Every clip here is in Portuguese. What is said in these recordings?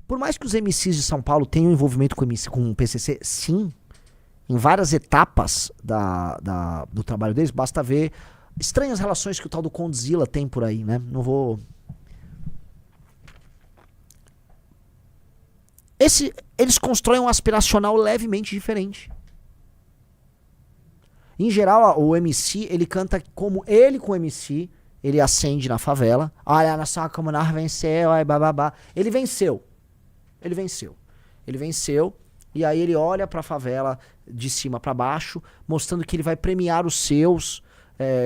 Por mais que os MCs de São Paulo tenham envolvimento com o PCC, sim, em várias etapas do trabalho deles, basta ver estranhas relações que o tal do Condzilla tem por aí, né? Não vou... Eles constroem um aspiracional levemente diferente. Em geral, o MC, ele canta como ele com o MC, ele acende na favela. Olha, nós somos como nós venceu, ai, bababá. Ele venceu. E aí ele olha pra favela de cima pra baixo, mostrando que ele vai premiar os seus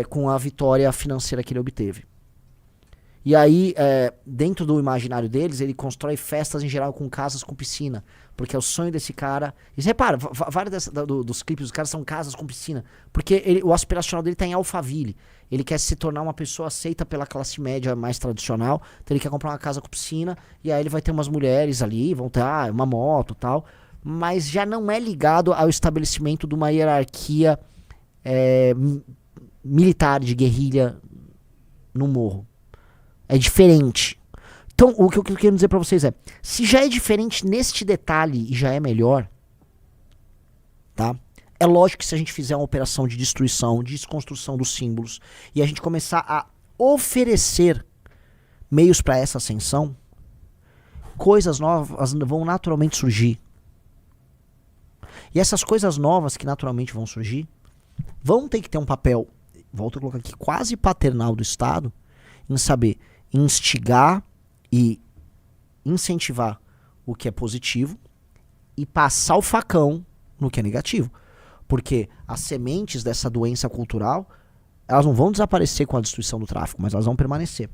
com a vitória financeira que ele obteve. E aí, dentro do imaginário deles, ele constrói festas em geral com casas com piscina. Porque é o sonho desse cara. E você repara, vários dos clipes dos caras são casas com piscina. Porque o aspiracional dele tá em Alphaville. Ele quer se tornar uma pessoa aceita pela classe média mais tradicional. Então ele quer comprar uma casa com piscina. E aí ele vai ter umas mulheres ali, vão ter uma moto e tal. Mas já não é ligado ao estabelecimento de uma hierarquia militar, de guerrilha no morro. É diferente. Então, o que eu quero dizer pra vocês é, se já é diferente neste detalhe e já é melhor, tá? É lógico que se a gente fizer uma operação de destruição, de desconstrução dos símbolos, e a gente começar a oferecer meios pra essa ascensão, coisas novas vão naturalmente surgir. E essas coisas novas que naturalmente vão surgir, vão ter que ter um papel, volto a colocar aqui, quase paternal do Estado, em saber instigar e incentivar o que é positivo e passar o facão no que é negativo. Porque as sementes dessa doença cultural, elas não vão desaparecer com a destruição do tráfico, mas elas vão permanecer.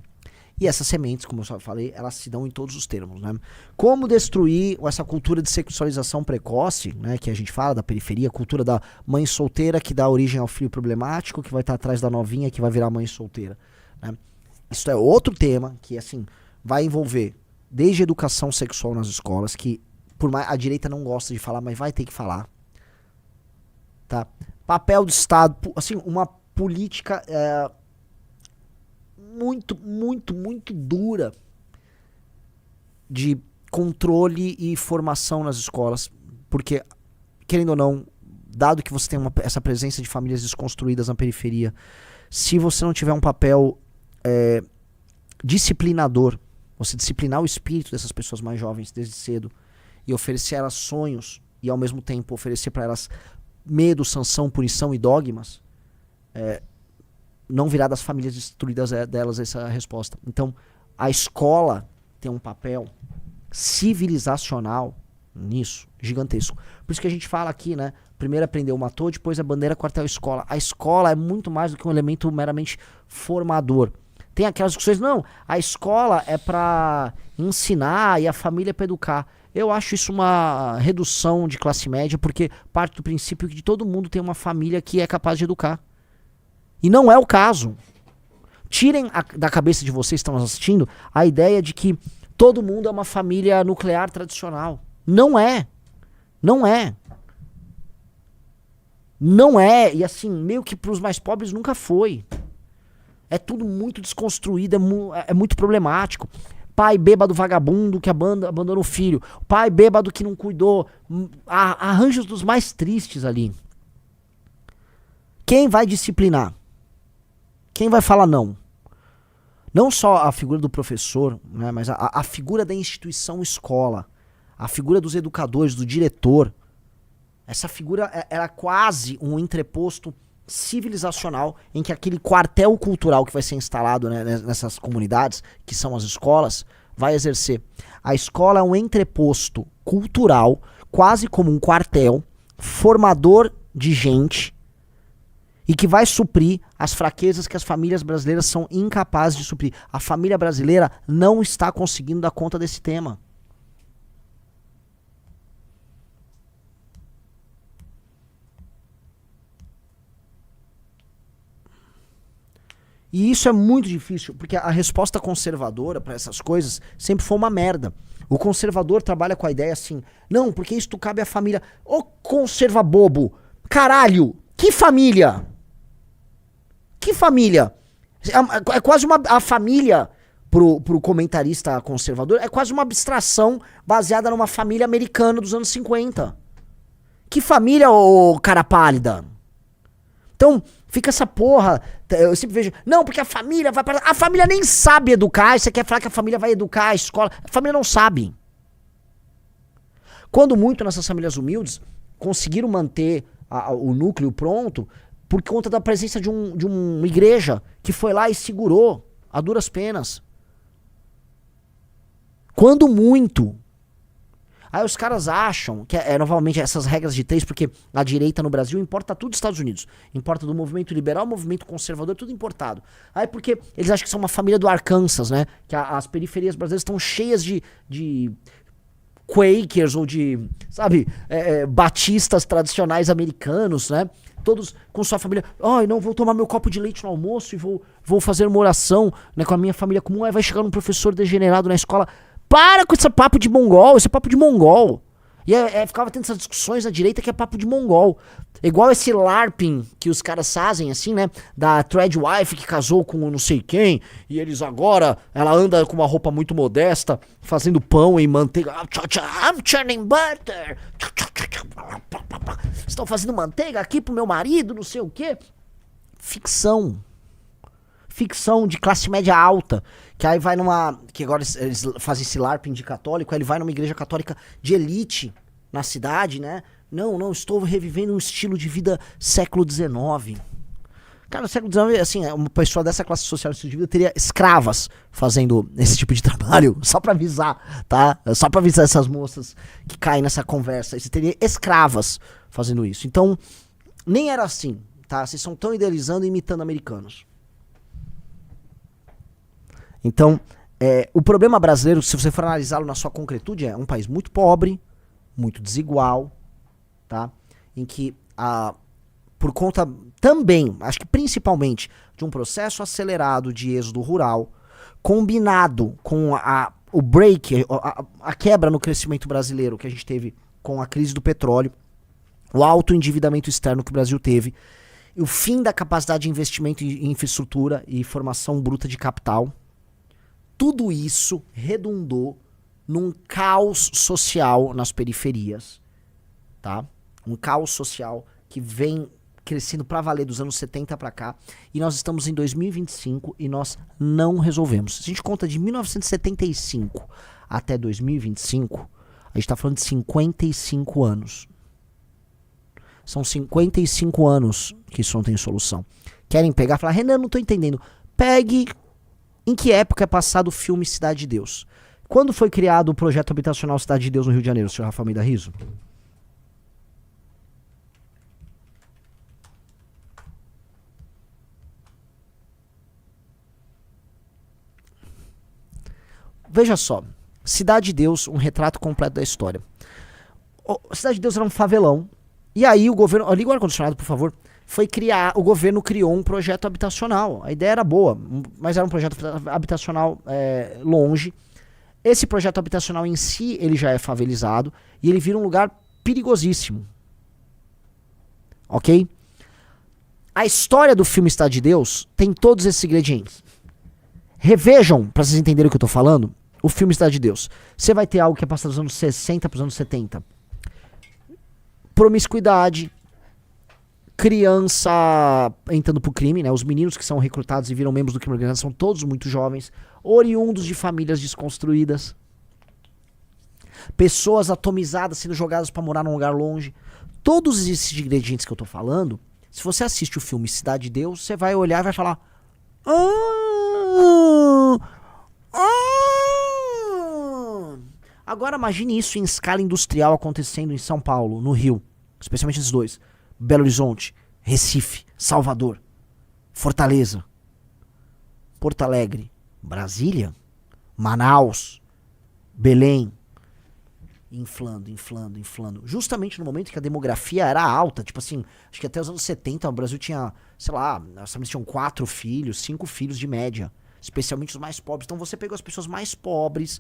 E essas sementes, como eu só falei, elas se dão em todos os termos, né? Como destruir essa cultura de sexualização precoce, né, que a gente fala da periferia, a cultura da mãe solteira que dá origem ao filho problemático, que vai estar atrás da novinha que vai virar mãe solteira, né? Isso é outro tema que, assim, vai envolver desde educação sexual nas escolas, que por mais a direita não gosta de falar, mas vai ter que falar, tá? Papel do Estado, assim, uma política muito dura de controle e formação nas escolas, porque, querendo ou não, dado que você tem essa presença de famílias desconstruídas na periferia, se você não tiver um papel disciplinador, você disciplinar o espírito dessas pessoas mais jovens desde cedo e oferecer a elas sonhos e ao mesmo tempo oferecer para elas medo, sanção, punição e dogmas, não virá das famílias destruídas delas essa resposta. Então, a escola tem um papel civilizacional nisso, gigantesco. Por isso que a gente fala aqui, né? Primeiro aprendeu, matou, depois a bandeira, quartel, escola. A escola é muito mais do que um elemento meramente formador. Tem aquelas discussões, não, a escola é pra ensinar e a família é pra educar. Eu acho isso uma redução de classe média, porque parte do princípio que todo mundo tem uma família que é capaz de educar. E não é o caso. Tirem da cabeça de vocês que estão assistindo a ideia de que todo mundo é uma família nuclear tradicional. Não é. Não é. Não é. E assim, meio que pros mais pobres nunca foi. É tudo muito desconstruído, é muito problemático. Pai bêbado vagabundo que abandona o filho. Pai bêbado que não cuidou. Arranjos dos mais tristes ali. Quem vai disciplinar? Quem vai falar não? Não só a figura do professor, né, mas a figura da instituição escola. A figura dos educadores, do diretor. Essa figura era quase um entreposto civilizacional em que aquele quartel cultural que vai ser instalado, né, nessas comunidades, que são as escolas, vai exercer. A escola é um entreposto cultural, quase como um quartel, formador de gente, e que vai suprir as fraquezas que as famílias brasileiras são incapazes de suprir. A família brasileira não está conseguindo dar conta desse tema. E isso é muito difícil, porque a resposta conservadora para essas coisas sempre foi uma merda. O conservador trabalha com a ideia assim, não, porque isso cabe à família. Ô conserva bobo, caralho, que família? Que família? É quase a família pro comentarista conservador, é quase uma abstração baseada numa família americana dos anos 50. Que família, ô cara pálida? Então, fica essa porra, eu sempre vejo, não, porque a família vai para... A família nem sabe educar, você quer falar que a família vai educar a escola, a família não sabe. Quando muito nessas famílias humildes conseguiram manter o núcleo pronto por conta da presença de uma igreja que foi lá e segurou a duras penas. Quando muito. Aí os caras acham que novamente essas regras de 3, porque a direita no Brasil importa tudo dos Estados Unidos. Importa do movimento liberal, movimento conservador, tudo importado. Aí porque eles acham que são uma família do Arkansas, né? Que as periferias brasileiras estão cheias de Quakers ou de, sabe, batistas tradicionais americanos, né? Todos com sua família. Ai, não, vou tomar meu copo de leite no almoço e vou fazer uma oração, né, com a minha família comum. Aí vai chegar um professor degenerado na escola. Para com esse papo de mongol, esse é papo de mongol. E ficava tendo essas discussões na direita que é papo de mongol. Igual esse LARPing que os caras fazem, assim, né? Da Threadwife que casou com não sei quem. E eles agora, ela anda com uma roupa muito modesta, fazendo pão e manteiga. I'm churning butter. Estão fazendo manteiga aqui pro meu marido, não sei o quê. Ficção de classe média alta, que aí vai que agora eles fazem esse LARPing de católico, aí ele vai numa igreja católica de elite na cidade, né? Não, estou revivendo um estilo de vida século XIX. Cara, no século XIX, assim, uma pessoa dessa classe social de vida teria escravas fazendo esse tipo de trabalho, só pra avisar, tá? Só pra avisar essas moças que caem nessa conversa. Você teria escravas fazendo isso. Então, nem era assim, tá? Vocês estão tão idealizando e imitando americanos. Então, o problema brasileiro, se você for analisá-lo na sua concretude, é um país muito pobre, muito desigual, tá? Em que, por conta também, acho que principalmente, de um processo acelerado de êxodo rural, combinado com o break, a quebra no crescimento brasileiro que a gente teve com a crise do petróleo, o alto endividamento externo que o Brasil teve, o fim da capacidade de investimento em infraestrutura e formação bruta de capital. Tudo isso redundou num caos social nas periferias, tá? Um caos social que vem crescendo pra valer dos anos 70 pra cá, e nós estamos em 2025 e nós não resolvemos. Se a gente conta de 1975 até 2025, a gente tá falando de 55 anos. São 55 anos que isso não tem solução. Querem pegar e falar, Renan, não tô entendendo. Pegue... Em que época é passado o filme Cidade de Deus? Quando foi criado o projeto habitacional Cidade de Deus no Rio de Janeiro, senhor Rafael Almeida Riso? Veja só, Cidade de Deus, um retrato completo da história. Cidade de Deus era um favelão, e aí o governo... Liga o ar-condicionado, por favor. O governo criou um projeto habitacional. A ideia era boa, mas era um projeto habitacional longe. Esse projeto habitacional em si, ele já é favelizado e ele vira um lugar perigosíssimo. Ok? A história do filme Cidade de Deus tem todos esses ingredientes. Revejam, pra vocês entenderem o que eu tô falando, o filme Cidade de Deus. Você vai ter algo que é passado dos anos 60 pros anos 70. Promiscuidade, criança entrando pro crime, né? Os meninos que são recrutados e viram membros do crime organizado são todos muito jovens, oriundos de famílias desconstruídas. Pessoas atomizadas sendo jogadas pra morar num lugar longe. Todos esses ingredientes que eu tô falando, se você assiste o filme Cidade de Deus, você vai olhar e vai falar... Agora imagine isso em escala industrial acontecendo em São Paulo, no Rio. Especialmente esses dois. Belo Horizonte, Recife, Salvador, Fortaleza, Porto Alegre, Brasília, Manaus, Belém. Inflando. Justamente no momento que a demografia era alta. Tipo assim, acho que até os anos 70 o Brasil tinha, sei lá, nós tinham 4 filhos, 5 filhos de média. Especialmente os mais pobres. Então você pegou as pessoas mais pobres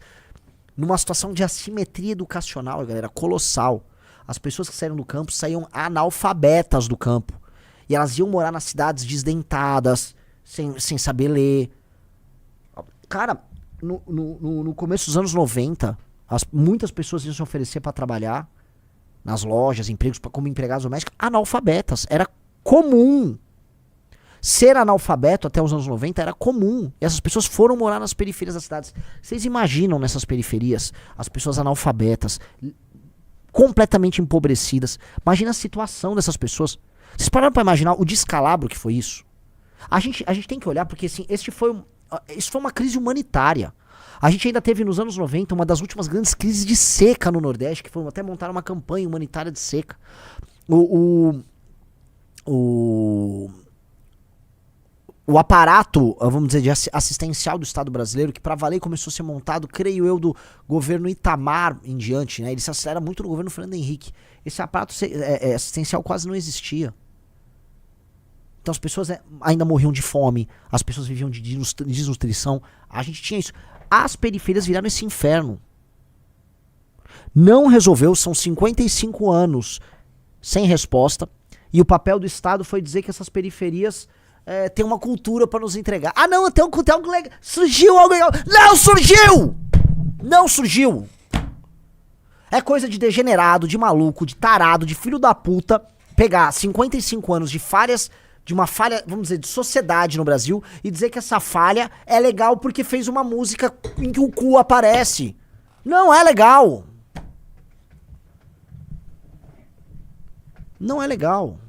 numa situação de assimetria educacional, galera, colossal. As pessoas que saíram do campo saíam analfabetas do campo. E elas iam morar nas cidades desdentadas, sem saber ler. Cara, no começo dos anos 90, muitas pessoas iam se oferecer para trabalhar nas lojas, empregos como empregados domésticos, analfabetas. Era comum. Ser analfabeto até os anos 90 era comum. E essas pessoas foram morar nas periferias das cidades. Vocês imaginam nessas periferias as pessoas analfabetas, completamente empobrecidas. Imagina a situação dessas pessoas. Vocês pararam para imaginar o descalabro que foi isso? A gente tem que olhar porque assim, isso foi uma crise humanitária. A gente ainda teve nos anos 90 uma das últimas grandes crises de seca no Nordeste, que foi até montar uma campanha humanitária de seca. O aparato, vamos dizer, de assistencial do Estado brasileiro, que para valer começou a ser montado, creio eu, do governo Itamar em diante, né? Ele se acelera muito no governo Fernando Henrique. Esse aparato assistencial quase não existia. Então as pessoas ainda morriam de fome, as pessoas viviam de desnutrição. A gente tinha isso. As periferias viraram esse inferno. Não resolveu, são 55 anos sem resposta. E o papel do Estado foi dizer que essas periferias tem uma cultura pra nos entregar. Ah não, tem algo legal. Surgiu algo legal. Não surgiu! Não surgiu! É coisa de degenerado, de maluco, de tarado, de filho da puta pegar 55 anos de uma falha, vamos dizer, de sociedade no Brasil e dizer que essa falha é legal porque fez uma música em que o cu aparece. Não é legal. Não é legal.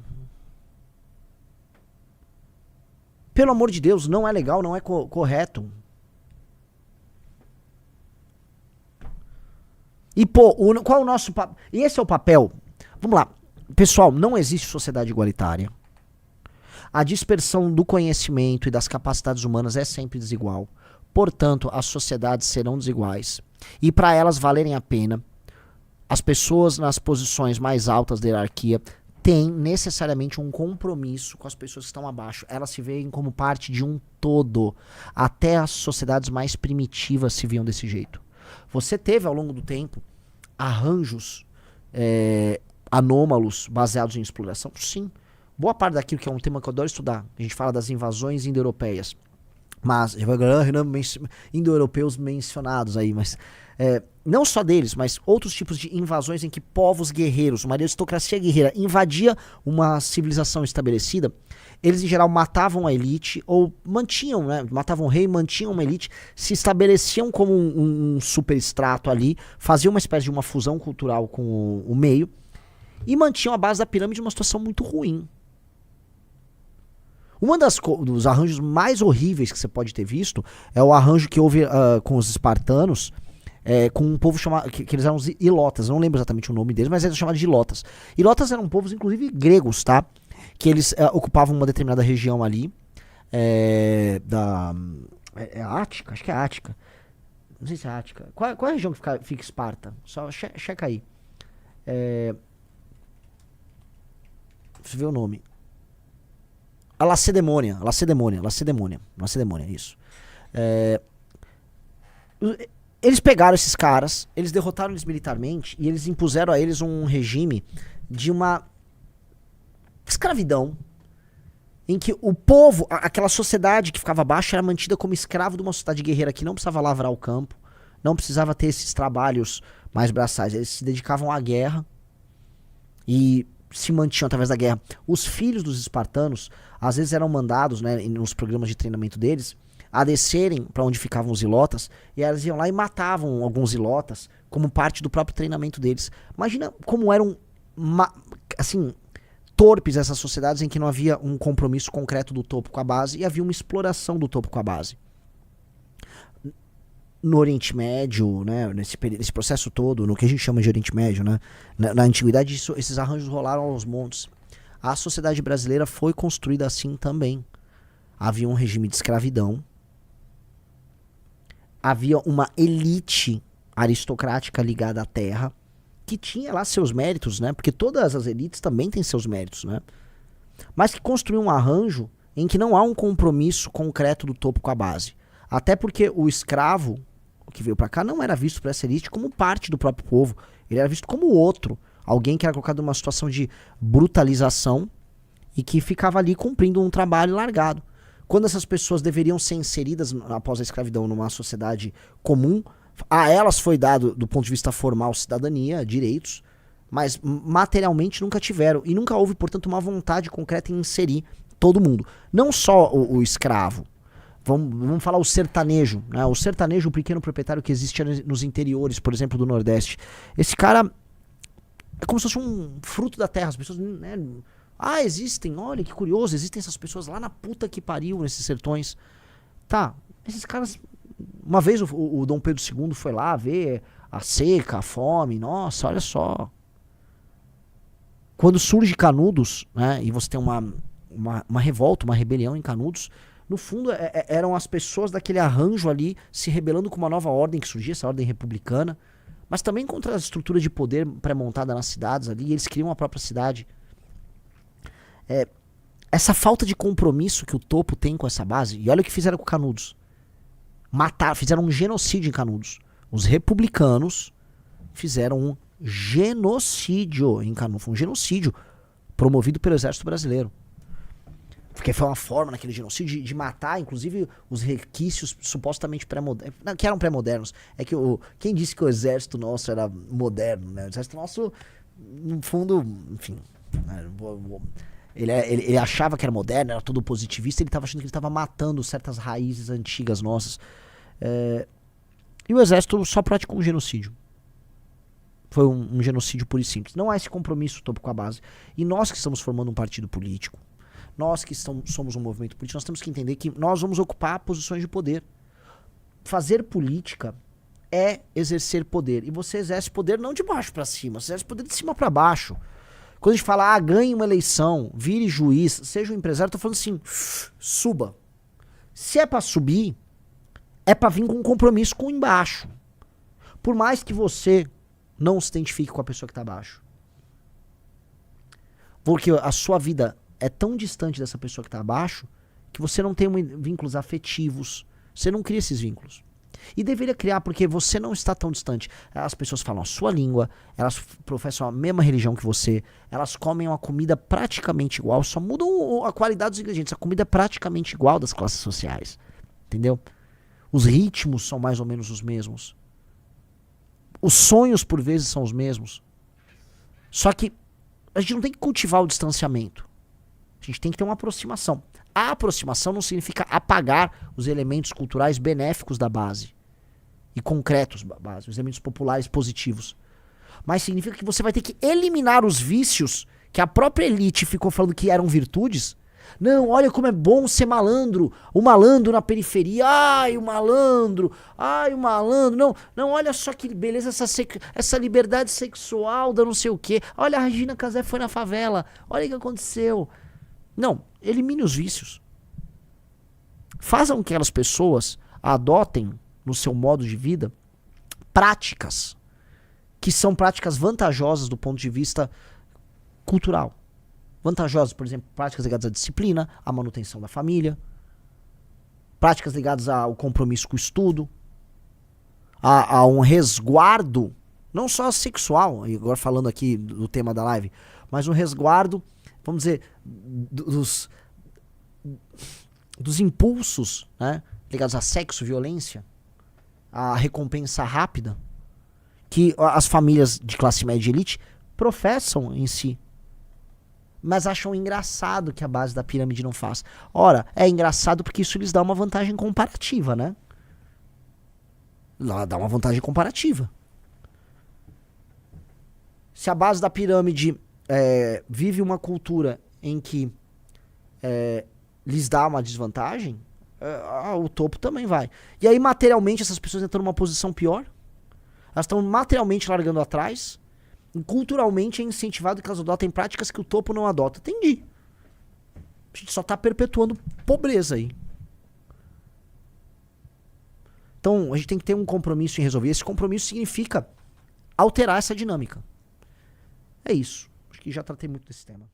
Pelo amor de Deus, não é legal, não é correto. E pô, qual é o nosso papel? E esse é o papel. Vamos lá. Pessoal, não existe sociedade igualitária. A dispersão do conhecimento e das capacidades humanas é sempre desigual. Portanto, as sociedades serão desiguais. E para elas valerem a pena, as pessoas nas posições mais altas da hierarquia têm necessariamente um compromisso com as pessoas que estão abaixo. Elas se veem como parte de um todo. Até as sociedades mais primitivas se viam desse jeito. Você teve, ao longo do tempo, arranjos anômalos baseados em exploração? Sim. Boa parte daquilo que é um tema que eu adoro estudar. A gente fala das invasões indo-europeias. Mas, indo-europeus mencionados aí, mas não só deles, mas outros tipos de invasões em que povos guerreiros, uma aristocracia guerreira, invadia uma civilização estabelecida. Eles, em geral, matavam a elite, ou mantinham, né? Matavam o rei, mantinham uma elite, se estabeleciam como um superestrato ali, faziam uma espécie de uma fusão cultural com o meio, e mantinham a base da pirâmide numa situação muito ruim. Um dos arranjos mais horríveis que você pode ter visto é o arranjo que houve com os espartanos, com um povo chamado, que eles eram os ilotas, eu não lembro exatamente o nome deles, mas eles eram chamados de ilotas. Ilotas eram povos, inclusive, gregos, tá? Que eles ocupavam uma determinada região ali, Ática? Acho que é Ática. Não sei se é Ática. Qual é a região que fica Esparta? Só checa aí. Deixa eu ver o nome. A Lacedemônia, isso. Eles pegaram esses caras, eles derrotaram eles militarmente e eles impuseram a eles um regime de uma escravidão, em que o povo, aquela sociedade que ficava abaixo, era mantida como escravo de uma sociedade guerreira que não precisava lavrar o campo, não precisava ter esses trabalhos mais braçais. Eles se dedicavam à guerra e se mantinham através da guerra. Os filhos dos espartanos, às vezes eram mandados, né, nos programas de treinamento deles, a descerem para onde ficavam os ilotas, e eles iam lá e matavam alguns ilotas como parte do próprio treinamento deles. Imagina como eram, assim, torpes essas sociedades em que não havia um compromisso concreto do topo com a base e havia uma exploração do topo com a base. No Oriente Médio, né, nesse processo todo, no que a gente chama de Oriente Médio, né, na antiguidade, esses arranjos rolaram aos montes. A sociedade brasileira foi construída assim também. Havia um regime de escravidão, havia uma elite aristocrática ligada à terra, que tinha lá seus méritos, né, porque todas as elites também têm seus méritos, né, mas que construiu um arranjo em que não há um compromisso concreto do topo com a base. Até porque o escravo que veio pra cá não era visto por essa elite como parte do próprio povo. Ele era visto como outro. Alguém que era colocado numa situação de brutalização e que ficava ali cumprindo um trabalho largado. quando essas pessoas deveriam ser inseridas após a escravidão numa sociedade comum, a elas foi dado, do ponto de vista formal, cidadania, direitos, mas materialmente nunca tiveram. E nunca houve, portanto, uma vontade concreta em inserir todo mundo. Não só o escravo. Vamos falar o sertanejo, né? O sertanejo, o pequeno proprietário que existia nos interiores, por exemplo, do Nordeste. Esse cara é como se fosse um fruto da terra. As pessoas, né? Existem, olha que curioso, existem essas pessoas lá na puta que pariu, nesses sertões. Tá, esses caras... Uma vez o Dom Pedro II foi lá ver a seca, a fome. Nossa, olha só. Quando surge Canudos, né, e você tem uma revolta, uma rebelião em Canudos, no fundo eram as pessoas daquele arranjo ali se rebelando com uma nova ordem que surgia, essa ordem republicana, mas também contra a estrutura de poder pré-montada nas cidades ali, e eles criam a própria cidade. Essa falta de compromisso que o topo tem com essa base, e olha o que fizeram com Canudos. Fizeram um genocídio em Canudos. Os republicanos fizeram um genocídio em Canudos. Foi um genocídio promovido pelo Exército Brasileiro. Porque foi uma forma naquele genocídio de matar, inclusive, os requisitos supostamente pré-modernos. Que eram pré-modernos. É que quem disse que o exército nosso era moderno, né? O exército nosso, no fundo, enfim... Ele achava que era moderno, era todo positivista, ele estava achando que ele estava matando certas raízes antigas nossas. E o exército só praticou um genocídio. Foi um genocídio puro e simples. Não há esse compromisso todo com a base. E nós que estamos formando um partido político, nós que somos um movimento político, nós temos que entender que nós vamos ocupar posições de poder. Fazer política é exercer poder. E você exerce poder não de baixo para cima, você exerce poder de cima para baixo. Quando a gente fala, ganhe uma eleição, vire juiz, seja um empresário, eu tô falando assim, suba. Se é pra subir, é pra vir com um compromisso com embaixo. Por mais que você não se identifique com a pessoa que tá abaixo. Porque a sua vida é tão distante dessa pessoa que tá abaixo, que você não tem vínculos afetivos, você não cria esses vínculos. E deveria criar, porque você não está tão distante. As pessoas falam a sua língua, elas professam a mesma religião que você, elas comem uma comida praticamente igual, só mudam a qualidade dos ingredientes. A comida é praticamente igual das classes sociais. Entendeu? Os ritmos são mais ou menos os mesmos. Os sonhos, por vezes, são os mesmos. Só que a gente não tem que cultivar o distanciamento. A gente tem que ter uma aproximação. A aproximação não significa apagar os elementos culturais benéficos da base e concretos da base, os elementos populares positivos. Mas significa que você vai ter que eliminar os vícios que a própria elite ficou falando que eram virtudes. Não, olha como é bom ser malandro. O malandro na periferia. Ai, o malandro. Ai, o malandro. Não, olha só que beleza essa liberdade sexual da não sei o quê. Olha, a Regina Casé foi na favela. Olha o que aconteceu. Não, elimine os vícios. Façam que aquelas pessoas adotem no seu modo de vida práticas que são práticas vantajosas do ponto de vista cultural. Vantajosas, por exemplo, práticas ligadas à disciplina, à manutenção da família, práticas ligadas ao compromisso com o estudo, a um resguardo, não só sexual, e agora falando aqui do tema da live, mas um resguardo, vamos dizer, dos impulsos, né, ligados a sexo, violência, a recompensa rápida, que as famílias de classe média e elite professam em si, mas acham engraçado que a base da pirâmide não faz. Ora, é engraçado porque isso lhes dá uma vantagem comparativa, né? Dá uma vantagem comparativa. Se a base da pirâmide vive uma cultura em que lhes dá uma desvantagem, o topo também vai. E aí, materialmente, essas pessoas entram numa posição pior. Elas estão materialmente largando atrás. E culturalmente é incentivado que elas adotem práticas que o topo não adota. Entendi. A gente só está perpetuando pobreza aí. Então, a gente tem que ter um compromisso em resolver. Esse compromisso significa alterar essa dinâmica. É isso. Acho que já tratei muito desse tema.